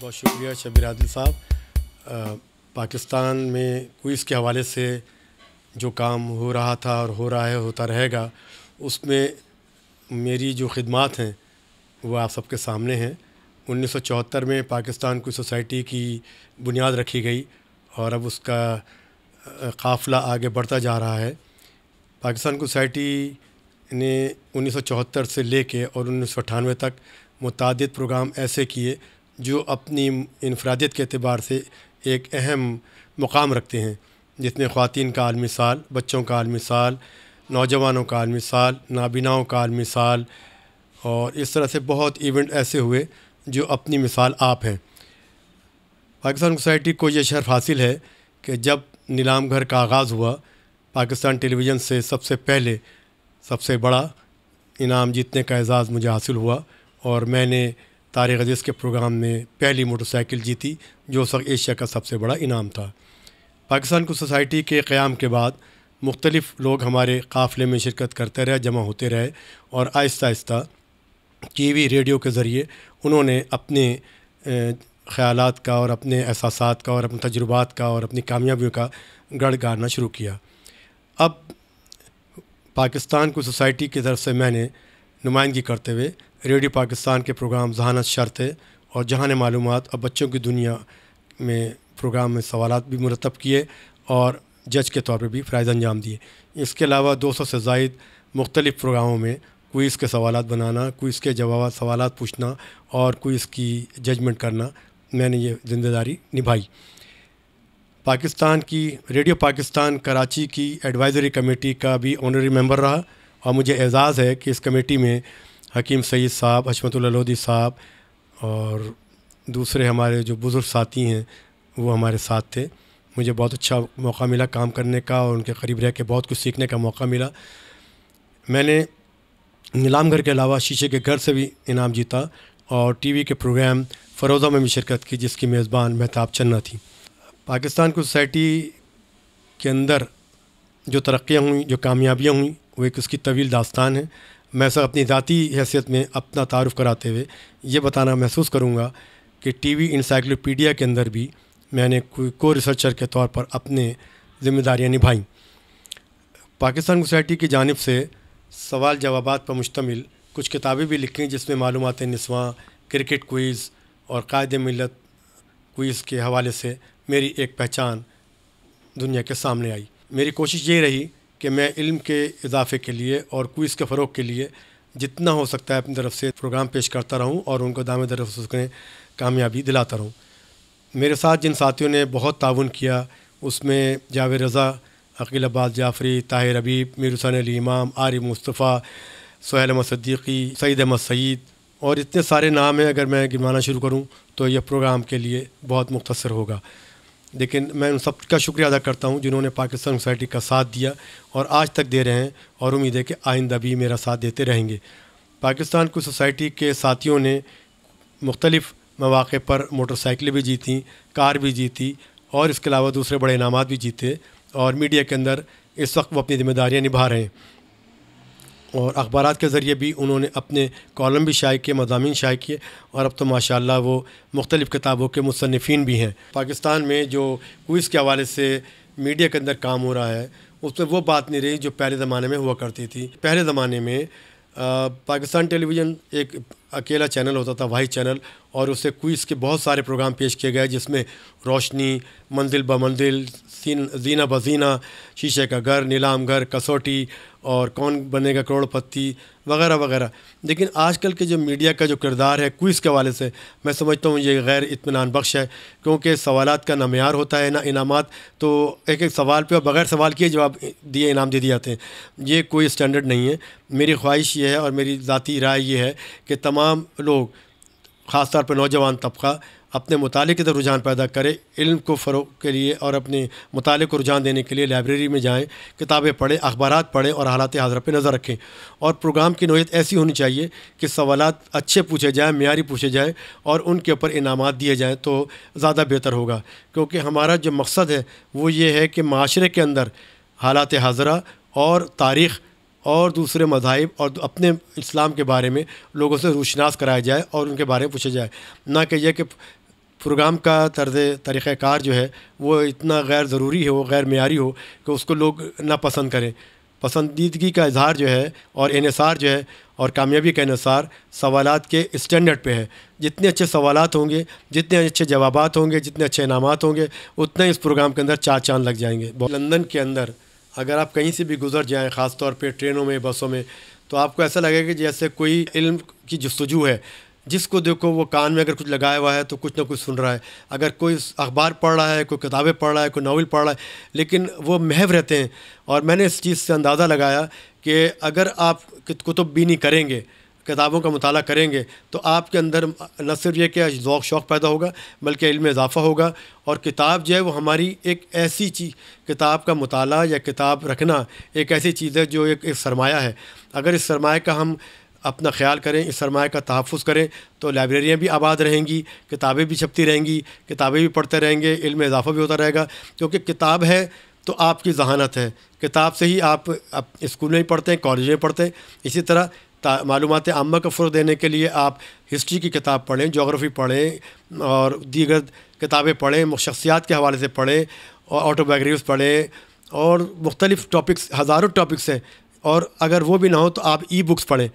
बहुत शुक्रिया शब्बीर आदिल साहब। पाकिस्तान में क्विज़ के हवाले से जो काम हो रहा था और हो रहा है, होता रहेगा, उसमें मेरी जो खिदमात हैं वो आप सबके सामने हैं। 1974 में पाकिस्तान क्विज़ सोसाइटी की बुनियाद रखी गई और अब उसका काफ़िला आगे बढ़ता जा रहा है। पाकिस्तान क्विज़ सोसाइटी ने 1974 से लेके और 1998 तक मुतादिद प्रोग्राम ऐसे किए जो अपनी इनफरादियत के एतबार से एक अहम मुकाम रखते हैं, जिसमें ख़वातीन का आलमी साल, बच्चों का आलमी साल, नौजवानों का आलमी साल, नाबीनाओं का आलमी साल और इस तरह से बहुत इवेंट ऐसे हुए जो अपनी मिसाल आप हैं। पाकिस्तान सोसाइटी को ये शर्फ हासिल है कि जब नीलाम घर का आगाज़ हुआ, पाकिस्तान टेलीविज़न से सबसे पहले सबसे बड़ा इनाम जीतने का एजाज़ मुझे हासिल हुआ और मैंने तारिक अज़ीज़ के प्रोग्राम में पहली मोटरसाइकिल जीती, जो उस वक्त एशिया का सबसे बड़ा इनाम था। पाकिस्तान क्विज़ सोसाइटी के क़याम के बाद मुख्तलिफ़ लोग हमारे काफ़िले में शिरकत करते रहे, जमा होते रहे और आहिस्ता आहिस्ता टीवी रेडियो के ज़रिए उन्होंने अपने ख़यालात का और अपने एहसासात का और अपने तजुर्बात का और अपनी कामयाबियों का गढ़ गाड़ना शुरू किया। अब पाकिस्तान क्विज़ सोसाइटी की तरफ से मैंने नुमाइंदगी करते हुए रेडियो पाकिस्तान के प्रोग्राम ज़हानत शर्त है और जहान मालूमात और बच्चों की दुनिया में प्रोग्राम में सवालात भी मुरतब किए और जज के तौर पर भी फ़राइज़ अंजाम दिए। इसके अलावा 200 से ज़ायद मुख्तलिफ़ प्रोग्रामों में क्विज़ के सवालात बनाना, क्विज़ के जवाब सवालात पूछना और क्विज़ की जजमेंट करना, मैंने ये ज़िम्मेदारी निभाई। पाकिस्तान की रेडियो पाकिस्तान कराची की एडवाइज़री कमेटी का भी ऑनरी मेंबर रहा और मुझे एज़ाज़ है कि इस कमेटी में हकीम सईद साहब, हशमतुल्लाह लोधी साहब और दूसरे हमारे जो बुज़ुर्ग साथी हैं वो हमारे साथ थे। मुझे बहुत अच्छा मौका मिला काम करने का और उनके करीब रह के बहुत कुछ सीखने का मौका मिला। मैंने नीलाम घर के अलावा शीशे के घर से भी इनाम जीता और टीवी के प्रोग्राम फ़रोज़ा में भी शिरकत की, जिसकी मेज़बान महताब चन्ना थी। पाकिस्तान की सोसाइटी के अंदर जो तरक्कियाँ हुई, जो कामयाबियाँ हुई, वो एक उसकी तवील दास्तान है। मैं सब अपनी ज़ाती हैसियत में अपना तारुफ़ कराते हुए ये बताना महसूस करूँगा कि टीवी इंसाइक्लोपीडिया के अंदर भी मैंने को रिसर्चर के तौर पर अपने ज़िम्मेदारियाँ निभाईं। पाकिस्तान सोसाइटी की जानिब से सवाल जवाबात पर मुश्तमिल कुछ किताबें भी लिखीं, जिसमें मालूमात निस्वां, क्रिकेट क्विज़ और कायदे मिलत क्विज़ के हवाले से मेरी एक पहचान दुनिया के सामने आई। मेरी कोशिश ये रही कि मैं इल्म के इजाफ़े के लिए और क्विज़ के फ़रोग़ के लिए जितना हो सकता है अपनी तरफ से प्रोग्राम पेश करता रहूं और उनको दामे दरफ़ उसमें कामयाबी दिलाता रहूं। मेरे साथ जिन साथियों ने बहुत ताउन किया उसमें जावेद रज़ा, अकील अब्बास जाफ़री, ताहिर हबीब, मीर हुसैन अली इमाम, आरिफ मुस्तफ़ा, सुहैल अहमद सिद्दीक़ी, सईद अहमद सईद और इतने सारे नाम हैं, अगर मैं गिनवाना शुरू करूँ तो यह प्रोग्राम के लिए बहुत मुख्तसर होगा। लेकिन मैं उन सब का शुक्रिया अदा करता हूँ जिन्होंने पाकिस्तान सोसाइटी का साथ दिया और आज तक दे रहे हैं और उम्मीद है कि आइंदा भी मेरा साथ देते रहेंगे। पाकिस्तान की सोसाइटी के साथियों ने मुख्तलिफ़ मौक़े पर मोटरसाइकिलें भी जीतीं, कार भी जीती और इसके अलावा दूसरे बड़े इनामात भी जीते और मीडिया के अंदर इस वक्त वो अपनी ज़िम्मेदारियाँ निभा रहे हैं और अखबारात के ज़रिए भी उन्होंने अपने कॉलम भी शाये किए, मज़ामीन शाये किए और अब तो माशाअल्लाह वो मुख्तलिफ़ किताबों के मुसन्निफ़ीन भी हैं। पाकिस्तान में जो क्विज़ के हवाले से मीडिया के अंदर काम हो रहा है उसमें वो बात नहीं रही जो पहले ज़माने में हुआ करती थी। पहले ज़माने में पाकिस्तान टेलीविज़न एक अकेला चैनल होता था, वाहिद चैनल, और उससे क्विज़ के बहुत सारे प्रोग्राम पेश किए गए जिसमें रोशनी, मंजिल ब मंजिल, जीना ब जीना, शीशे का घर, नीलाम घर, कसौटी और कौन बनेगा करोड़पति वगैरह वगैरह। लेकिन आजकल के जो मीडिया का जो किरदार है क्विज़ के हवाले से मैं समझता हूँ ये गैर इत्मीनान बख्श है, क्योंकि सवालात का ना मेयार होता है ना इनामात। तो एक एक सवाल पे बग़ैर सवाल किए जवाब दिए इनाम दे दिए जाते हैं, ये कोई स्टैंडर्ड नहीं है। मेरी ख्वाहिश ये है और मेरी ज़ाती राय ये है कि तमाम लोग, ख़ास तौर पर नौजवान तबका, अपने मुताले की तरफ रुझान पैदा करे, इल्म को फ़रोग़ के लिए और अपने मुताले को रुझान देने के लिए लाइब्रेरी में जाएं, किताबें पढ़ें, अखबारात पढ़ें और हालात हाज़िरा पे नज़र रखें। और प्रोग्राम की नोयत ऐसी होनी चाहिए कि सवालात अच्छे पूछे जाएँ, मेयारी पूछे जाएँ और उनके ऊपर इनामात दिए जाएँ तो ज़्यादा बेहतर होगा। क्योंकि हमारा जो मकसद है वो ये है कि माशरे के अंदर हालात हाज़िरा और तारीख़ और दूसरे मज़ाहिब और अपने इस्लाम के बारे में लोगों से रूशनास कराया जाए और उनके बारे में पूछा जाए, ना कि यह कि پروگرام کا طریقہ کار جو ہے وہ اتنا غیر ضروری ہو، غیر معیاری ہو کہ اس کو لوگ نہ پسند کریں. پسندیدگی کا اظہار جو ہے اور انحصار جو ہے اور کامیابی کا انحصار سوالات کے اسٹینڈرڈ پہ ہے. جتنے اچھے سوالات ہوں گے، جتنے اچھے جوابات ہوں گے، جتنے اچھے انعامات ہوں گے، اتنا ہی اس پروگرام کے اندر 4 چاند لگ جائیں گے. لندن کے اندر اگر آپ کہیں سے بھی گزر جائیں، خاص طور پہ ٹرینوں میں، بسوں میں، تو آپ کو ایسا لگے کہ جیسے کوئی علم کی جستجو ہے. جس کو دیکھو وہ کان میں اگر کچھ لگایا ہوا ہے تو کچھ نہ کچھ سن رہا ہے. اگر کوئی اخبار پڑھ رہا ہے، کوئی کتابیں پڑھ رہا ہے، کوئی ناول پڑھ رہا ہے، لیکن وہ محو رہتے ہیں. اور میں نے اس چیز سے اندازہ لگایا کہ اگر آپ کتب بینی کریں گے، کتابوں کا مطالعہ کریں گے، تو آپ کے اندر نہ صرف یہ کہ ذوق شوق پیدا ہوگا بلکہ علم میں اضافہ ہوگا. اور کتاب جو ہے وہ ہماری ایک ایسی چیز، کتاب کا مطالعہ یا کتاب رکھنا ایک ایسی چیز ہے جو ایک سرمایہ ہے. اگر اس سرمایہ کا ہم اپنا خیال کریں، اس سرمایہ کا تحفظ کریں، تو لائبریریاں بھی آباد رہیں گی، کتابیں بھی چھپتی رہیں گی، کتابیں بھی پڑھتے رہیں گے، علم میں اضافہ بھی ہوتا رہے گا. کیونکہ کتاب ہے تو آپ کی ذہانت ہے. کتاب سے ہی آپ اسکول میں پڑھتے ہیں، کالج میں پڑھتے ہیں. اسی طرح معلومات عامہ کو فروغ دینے کے لیے آپ ہسٹری کی کتاب پڑھیں، جغرافی پڑھیں اور دیگر کتابیں پڑھیں، شخصیات کے حوالے سے پڑھیں اور آٹو بایوگرافیز پڑھیں اور مختلف ٹاپکس، ہزاروں ٹاپکس ہیں. اور اگر وہ بھی نہ ہو تو آپ ای بکس پڑھیں.